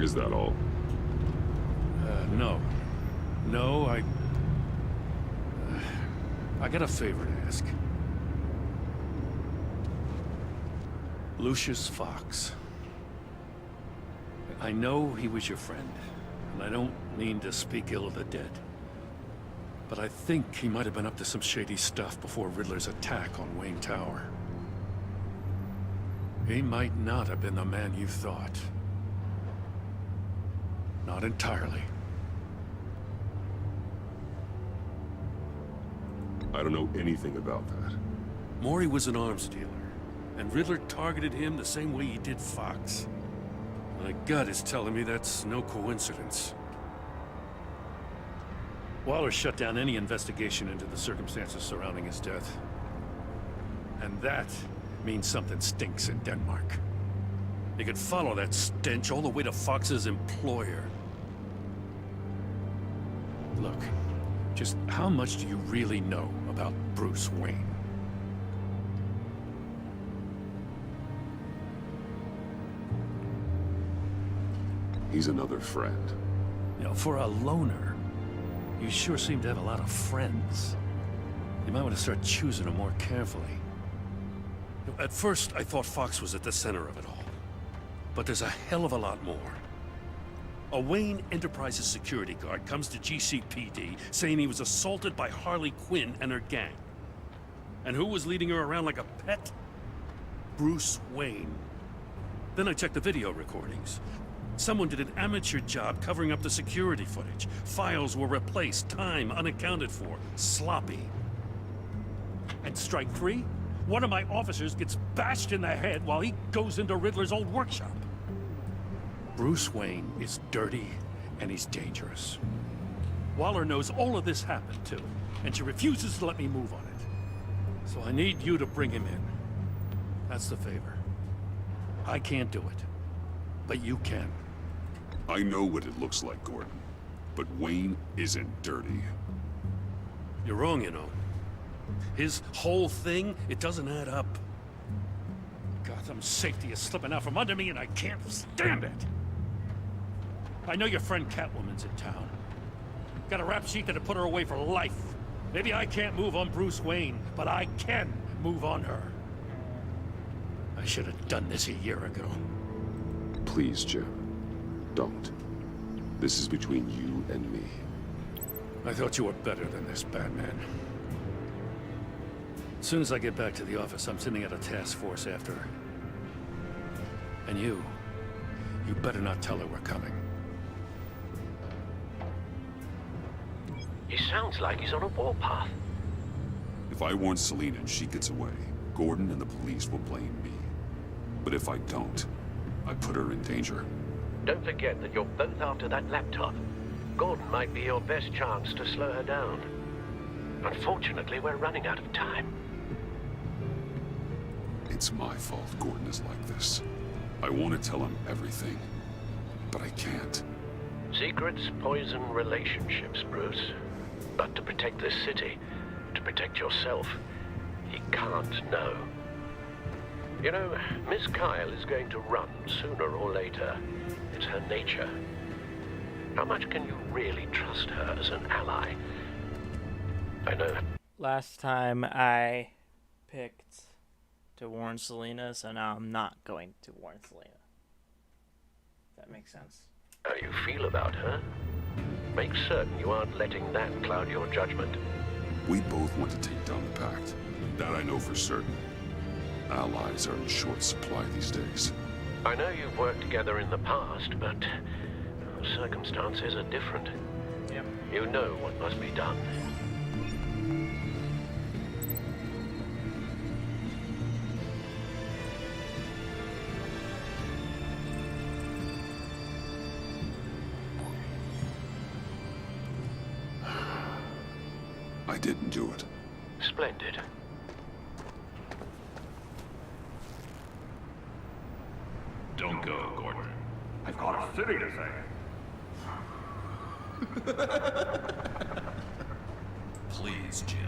Is that all? No. No, I got a favor to ask. Lucius Fox. I know he was your friend, and I don't mean to speak ill of the dead. But I think he might have been up to some shady stuff before Riddler's attack on Wayne Tower. He might not have been the man you thought. Not entirely. I don't know anything about that. Maury was an arms dealer, and Riddler targeted him the same way he did Fox. My gut is telling me that's no coincidence. Waller shut down any investigation into the circumstances surrounding his death. And that means something stinks in Denmark. You could follow that stench all the way to Fox's employer. Look, just how much do you really know about Bruce Wayne? He's another friend. You know, for a loner, you sure seem to have a lot of friends. You might want to start choosing them more carefully. At first, I thought Fox was at the center of it all. But there's a hell of a lot more. A Wayne Enterprises security guard comes to GCPD saying he was assaulted by Harley Quinn and her gang. And who was leading her around like a pet? Bruce Wayne. Then I checked the video recordings. Someone did an amateur job covering up the security footage. Files were replaced, time unaccounted for, sloppy. And strike three? One of my officers gets bashed in the head while he goes into Riddler's old workshop. Bruce Wayne is dirty and he's dangerous. Waller knows all of this happened too, and she refuses to let me move on it. So I need you to bring him in. That's the favor. I can't do it, but you can. I know what it looks like, Gordon. But Wayne isn't dirty. You're wrong, you know. His whole thing, it doesn't add up. Gotham's safety is slipping out from under me and I can't stand it. I know your friend Catwoman's in town. Got a rap sheet that'd put her away for life. Maybe I can't move on Bruce Wayne, but I can move on her. I should have done this a year ago. Please, Jim. Don't. This is between you and me. I thought you were better than this, Batman. As soon as I get back to the office, I'm sending out a task force after her. And you better not tell her we're coming. He sounds like he's on a warpath. If I warn Selina and she gets away, Gordon and the police will blame me. But if I don't, I put her in danger. Don't forget that you're both after that laptop. Gordon might be your best chance to slow her down. Unfortunately, we're running out of time. It's my fault Gordon is like this. I want to tell him everything, but I can't. Secrets poison relationships, Bruce. But to protect this city, to protect yourself, he can't know. You know, Miss Kyle is going to run sooner or later. It's her nature. How much can you really trust her as an ally? I know. Last time I picked to warn Selina, so now I'm not going to warn Selina. If that makes sense. How you feel about her? Make certain you aren't letting that cloud your judgment. We both want to take down the Pact. That I know for certain. Allies are in short supply these days. I know you've worked together in the past, but circumstances are different. Yep. You know what must be done. I didn't do it. Splendid. Don't go, Gordon. I've got a city to save. Please, Jim.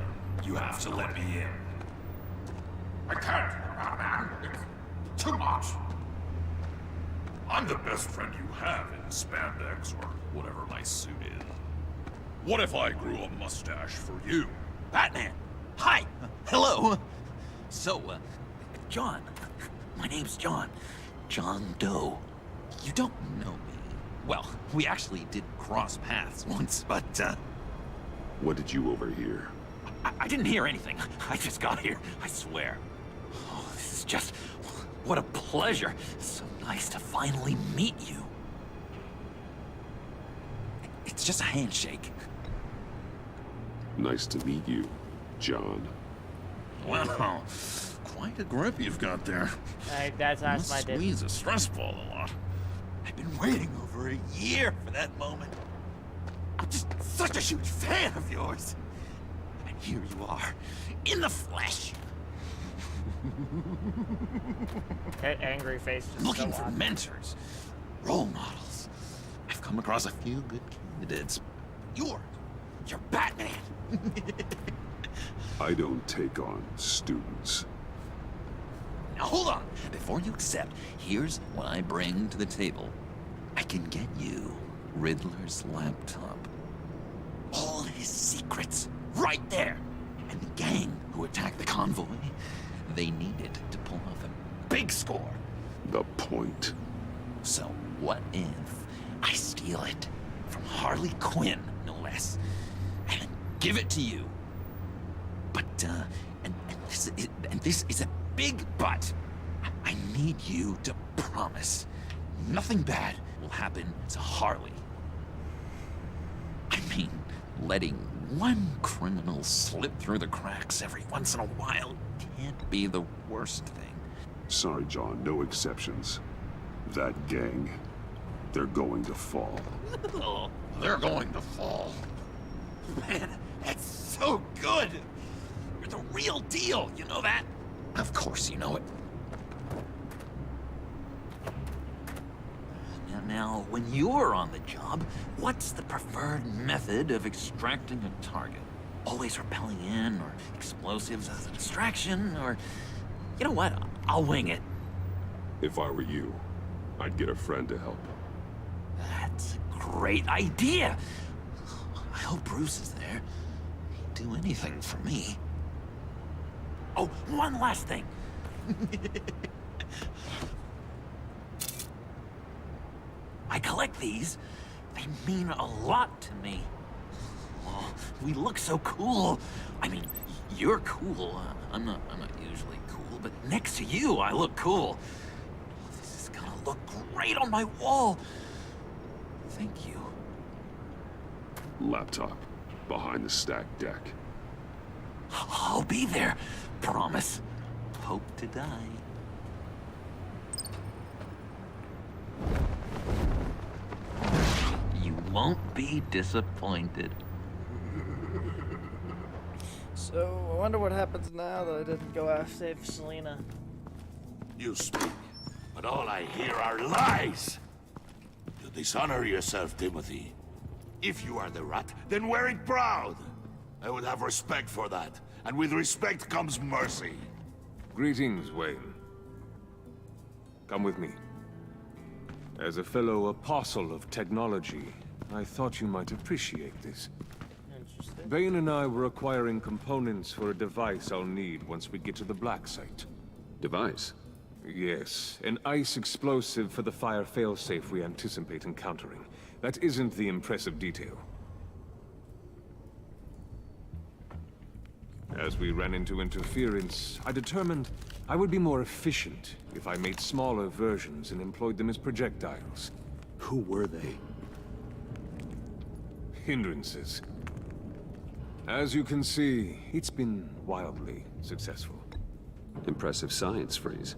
You have to let me in. I can't, Batman. It's too much. I'm the best friend you have in spandex or whatever my suit is. What if I grew a mustache for you? Batman! Hi! Hello! So, John. My name's John. John Doe. You don't know me. Well, we actually did cross paths once, but, What did you overhear? I didn't hear anything. I just got here, I swear. Oh, this is just... what a pleasure. So nice to finally meet you. It's just a handshake. Nice to meet you, John. Wow, quite a grip you've got there. That's my did. Squeeze a stress ball a lot. I've been waiting over a year for that moment. I'm just such a huge fan of yours. And here you are, in the flesh. That angry face is Looking so for odd. mentors, role models. I've come across a few good candidates. You're Batman. I don't take on students. Now hold on. Before you accept, here's what I bring to the table. I can get you Riddler's laptop. All his secrets, right there. And the gang who attacked the convoy, they needed to pull off a big score. The point? what if I steal it from Harley Quinn, no less, and give it to you? But, and this is a big but. I need you to promise nothing bad will happen to Harley. I mean, letting one criminal slip through the cracks every once in a while can't be the worst thing. Sorry, John, no exceptions. That gang, they're going to fall. They're going to fall. Man, that's so good! You're the real deal, you know that? Of course you know it. Now, when you're on the job, what's the preferred method of extracting a target? Always rappelling in, or explosives as a distraction, or... You know what? I'll wing it. If I were you, I'd get a friend to help. That's a great idea! I hope Bruce is there. He'd do anything for me. Oh, one last thing. I collect these. They mean a lot to me. Oh, we look so cool. I mean, you're cool. I'm not usually cool, but next to you, I look cool. This is gonna look great on my wall. Thank you. Laptop, behind the stacked deck. I'll be there. Promise. Hope to die. You won't be disappointed. So, I wonder what happens now that I didn't go out save Selena. You speak, but all I hear are lies! You dishonor yourself, Timothy. If you are the rat, then wear it proud! I would have respect for that, and with respect comes mercy. Greetings, Wayne. Come with me. As a fellow apostle of technology, I thought you might appreciate this. Interesting. Bane and I were acquiring components for a device I'll need once we get to the Black Site. Device? Yes, an ice explosive for the fire failsafe we anticipate encountering. That isn't the impressive detail. As we ran into interference, I determined I would be more efficient if I made smaller versions and employed them as projectiles. Who were they? Hindrances. As you can see, it's been wildly successful. Impressive science, Freeze.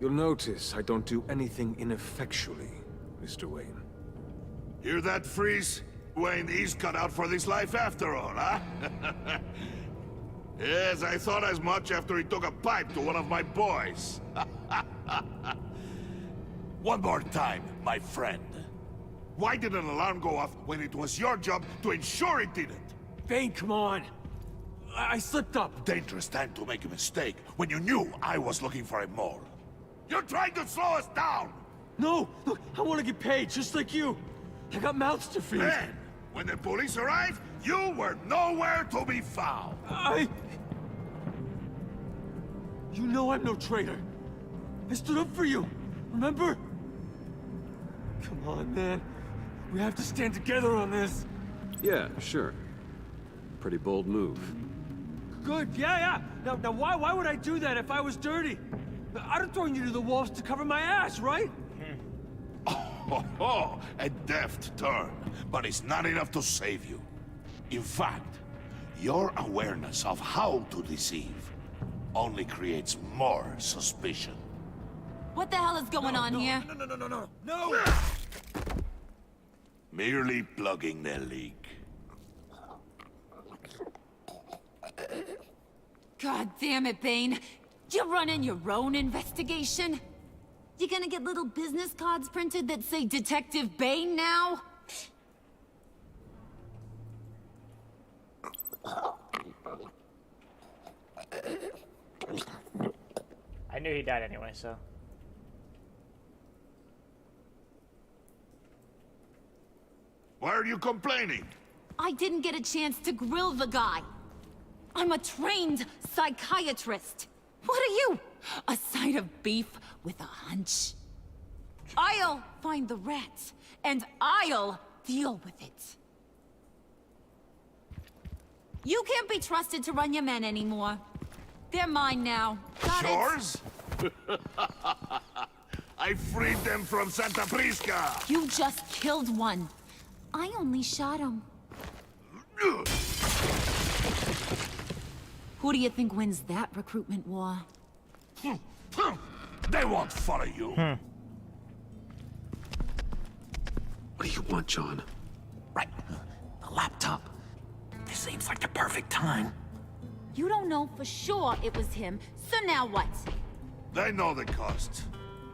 You'll notice I don't do anything ineffectually, Mr. Wayne. Hear that, Freeze? Wayne is cut out for this life after all, huh? Yes, I thought as much after he took a pipe to one of my boys. One more time, my friend. Why did an alarm go off when it was your job to ensure it didn't? Bane, come on! I slipped up! Dangerous time to make a mistake when you knew I was looking for a mole. You're trying to slow us down! No! Look, I want to get paid, just like you! I got mouths to feed! Then, when the police arrived, you were nowhere to be found! You know I'm no traitor! I stood up for you, remember? Come on, man. We have to stand together on this. Yeah, sure. Pretty bold move. Good, yeah. Now why would I do that if I was dirty? I'd have thrown you to the wolves to cover my ass, right? Oh, a deft turn, but it's not enough to save you. In fact, your awareness of how to deceive only creates more suspicion. What the hell is going on here? No! Merely plugging the leak. God damn it, Bane. You're running your own investigation? You gonna get little business cards printed that say Detective Bane now? I knew he died anyway, so. Why are you complaining? I didn't get a chance to grill the guy. I'm a trained psychiatrist. What are you? A side of beef with a hunch? I'll find the rat, and I'll deal with it. You can't be trusted to run your men anymore. They're mine now. Got it? Yours? I freed them from Santa Prisca! You just killed one. I only shot him. Who do you think wins that recruitment war? They won't follow you. What do you want, John? Right. A laptop. This seems like the perfect time. You don't know for sure it was him, so now what? They know the cost.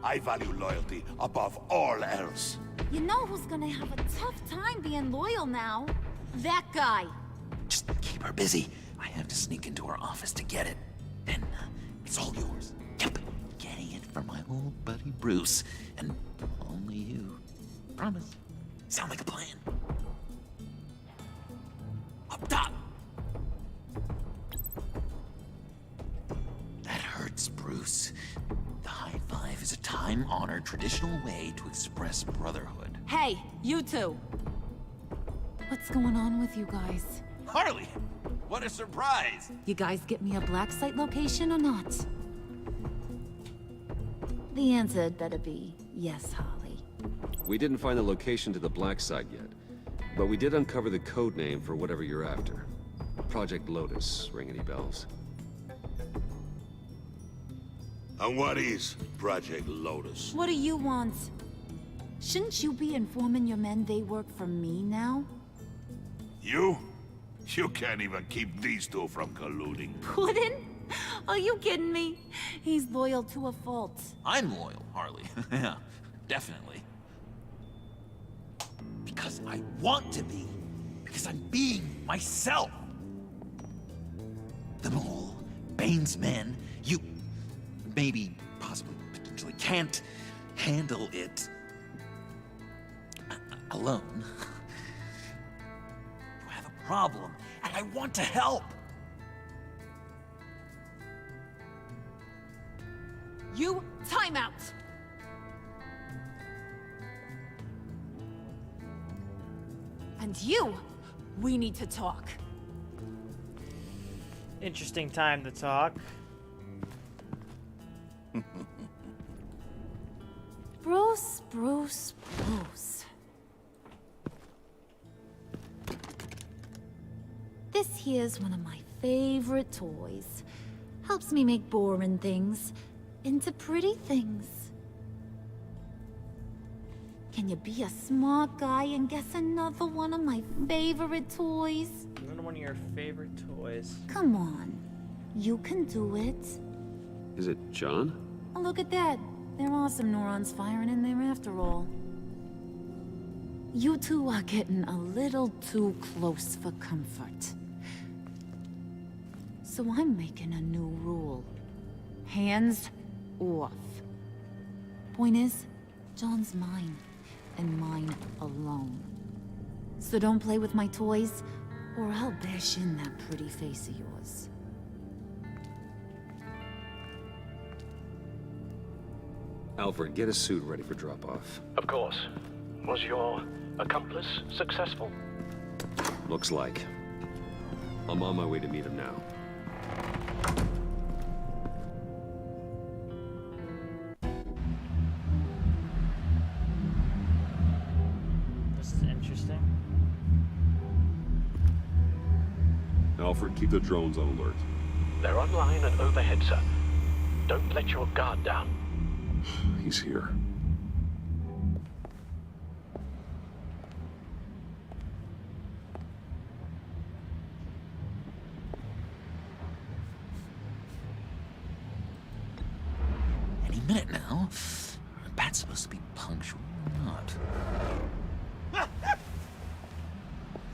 I value loyalty above all else. You know who's gonna have a tough time being loyal now? That guy. Just keep her busy. I have to sneak into her office to get it. Then it's all yours. Yep. Getting it from my old buddy Bruce. And only you. Promise. Sound like a plan. Up top! That hurts, Bruce. The high five is a time-honored traditional way to express brotherhood. Hey, you two. What's going on with you guys? Harley! What a surprise! You guys get me a black site location or not? The answer had better be yes, Holly. We didn't find the location to the black site yet, but we did uncover the code name for whatever you're after. Project Lotus. Ring any bells? And what is Project Lotus? What do you want? Shouldn't you be informing your men they work for me now? You? You can't even keep these two from colluding. Puddin'? Are you kidding me? He's loyal to a fault. I'm loyal, Harley. Yeah, definitely. Because I want to be. Because I'm being myself. The Mole, Bane's men, you maybe, possibly, potentially can't handle it alone. You have a problem, and I want to help. You, time out! And you, we need to talk. Interesting time to talk. Bruce, Bruce, Bruce. This here's one of my favorite toys. Helps me make boring things into pretty things. Can you be a smart guy and guess another one of my favorite toys? Another one of your favorite toys. Come on. You can do it. Is it John? Oh, look at that. There are some neurons firing in there after all. You two are getting a little too close for comfort. So I'm making a new rule. Hands off. Point is, John's mine, and mine alone. So don't play with my toys, or I'll bash in that pretty face of yours. Alfred, get a suit ready for drop-off. Of course. Was your accomplice successful? Looks like. I'm on my way to meet him now. This is interesting. Alfred, keep the drones on alert. They're online and overhead, sir. Don't let your guard down. He's here. Any minute now. The bat's supposed to be punctual or not?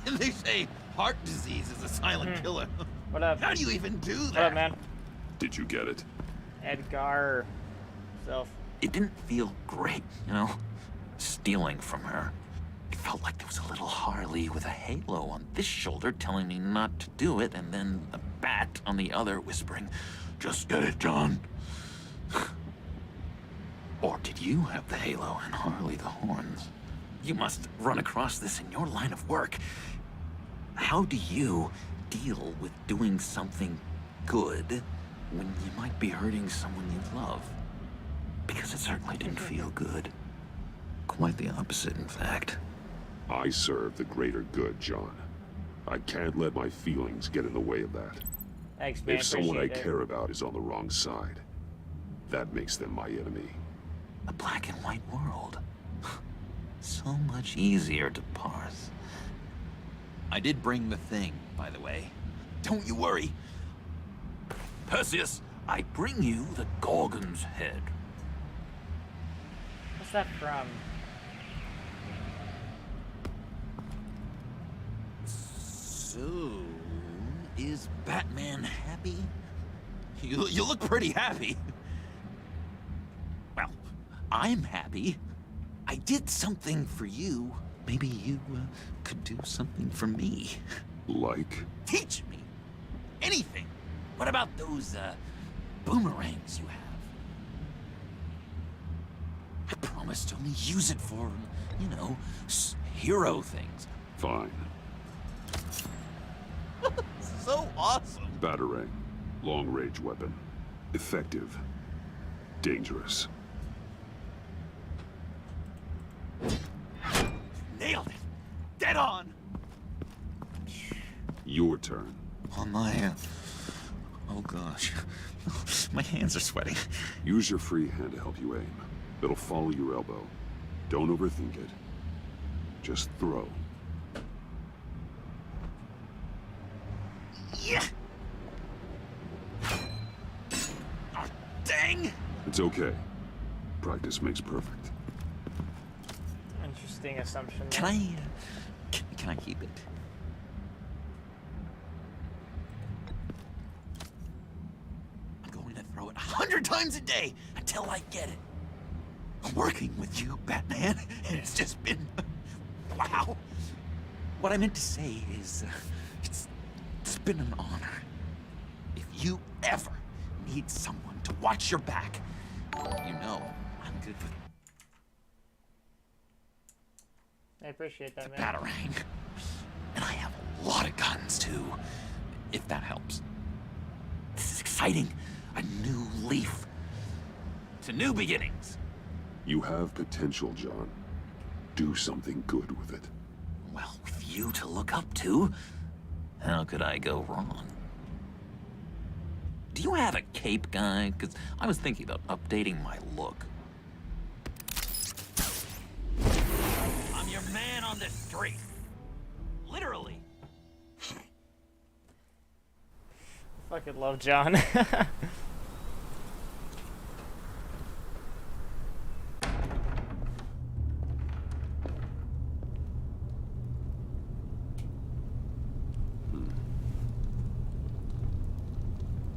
They say heart disease is a silent killer. What up? How do you even do that? What up, man? Did you get it? Edgar. Self. It didn't feel great, you know? Stealing from her. It felt like there was a little Harley with a halo on this shoulder telling me not to do it, and then a bat on the other whispering, "Just get it, John." Or did you have the halo and Harley the horns? You must run across this in your line of work. How do you deal with doing something good when you might be hurting someone you love? Because it certainly didn't feel good. Quite the opposite, in fact. I serve the greater good, John. I can't let my feelings get in the way of that. Thanks, man. If someone I Appreciate it. care about is on the wrong side, that makes them my enemy. A black and white world. So much easier to parse. I did bring the thing, by the way. Don't you worry. Perseus, I bring you the Gorgon's head. What's that from? So, is Batman happy? You look pretty happy. Well, I'm happy. I did something for you. Maybe you could do something for me. Like? Teach me. Anything. What about those boomerangs you have? I promise to only use it for, you know, hero things. Fine. So awesome. Batarang. Long-range weapon. Effective. Dangerous. Nailed it. Dead on. Your turn. On my... oh gosh. My hands are sweating. Use your free hand to help you aim. It'll follow your elbow. Don't overthink it. Just throw. Yeah. Oh, dang. It's okay. Practice makes perfect. Interesting assumption. Can I, can I keep it? I'm going to throw it 100 times a day until I get it. I'm working with you, Batman, and it's just been... wow. What I meant to say is, it's been an honor. If you ever need someone to watch your back, you know I'm good with I appreciate that, man. Batarang. And I have a lot of guns, too, if that helps. This is exciting. A new leaf. To new beginnings. You have potential, John. Do something good with it. Well, with you to look up to, how could I go wrong? Do you have a cape, guy? Because I was thinking about updating my look. I'm your man on the street. Literally. Fucking love John.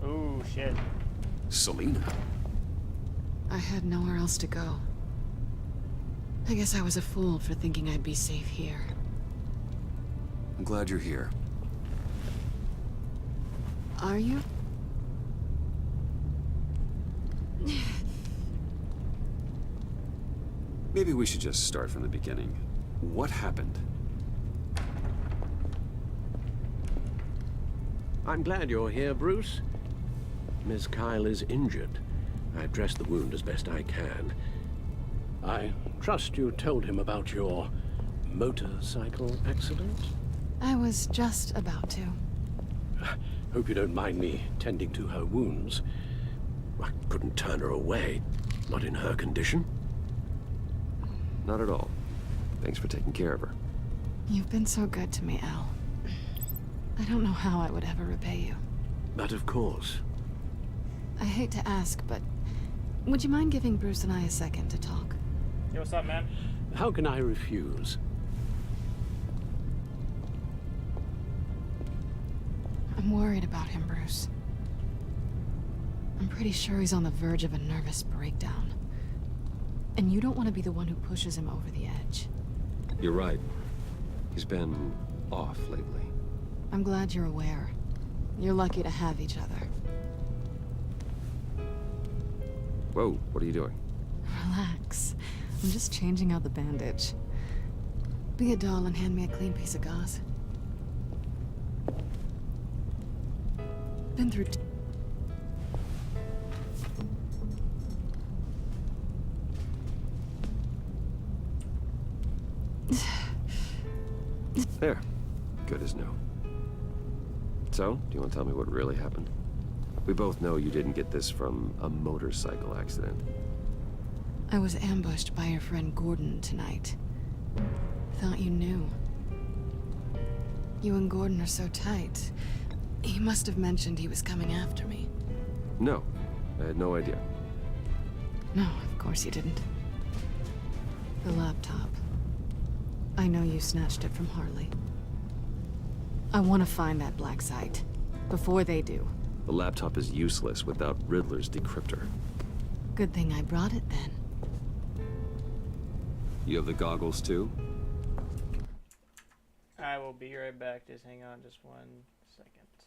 Ooh, shit. Selina. I had nowhere else to go. I guess I was a fool for thinking I'd be safe here. I'm glad you're here. Are you? Maybe we should just start from the beginning. What happened? I'm glad you're here, Bruce. Miss Kyle is injured. I've dressed the wound as best I can. I trust you told him about your motorcycle accident? I was just about to. Hope you don't mind me tending to her wounds. I couldn't turn her away, not in her condition. Not at all. Thanks for taking care of her. You've been so good to me, Al. I don't know how I would ever repay you. But of course. I hate to ask, but would you mind giving Bruce and I a second to talk? Yo, what's up, man? How can I refuse? I'm worried about him, Bruce. I'm pretty sure he's on the verge of a nervous breakdown. And you don't want to be the one who pushes him over the edge. You're right. He's been off lately. I'm glad you're aware. You're lucky to have each other. Whoa, what are you doing? Relax. I'm just changing out the bandage. Be a doll and hand me a clean piece of gauze. Been through There. Good as new. So, do you want to tell me what really happened? We both know you didn't get this from a motorcycle accident. I was ambushed by your friend Gordon tonight. Thought you knew. You and Gordon are so tight. He must have mentioned he was coming after me. No, I had no idea. No, of course you didn't. The laptop. I know you snatched it from Harley. I want to find that black site. Before they do. The laptop is useless without Riddler's decryptor. Good thing I brought it then. You have the goggles too? I will be right back. Just hang on just 1 second.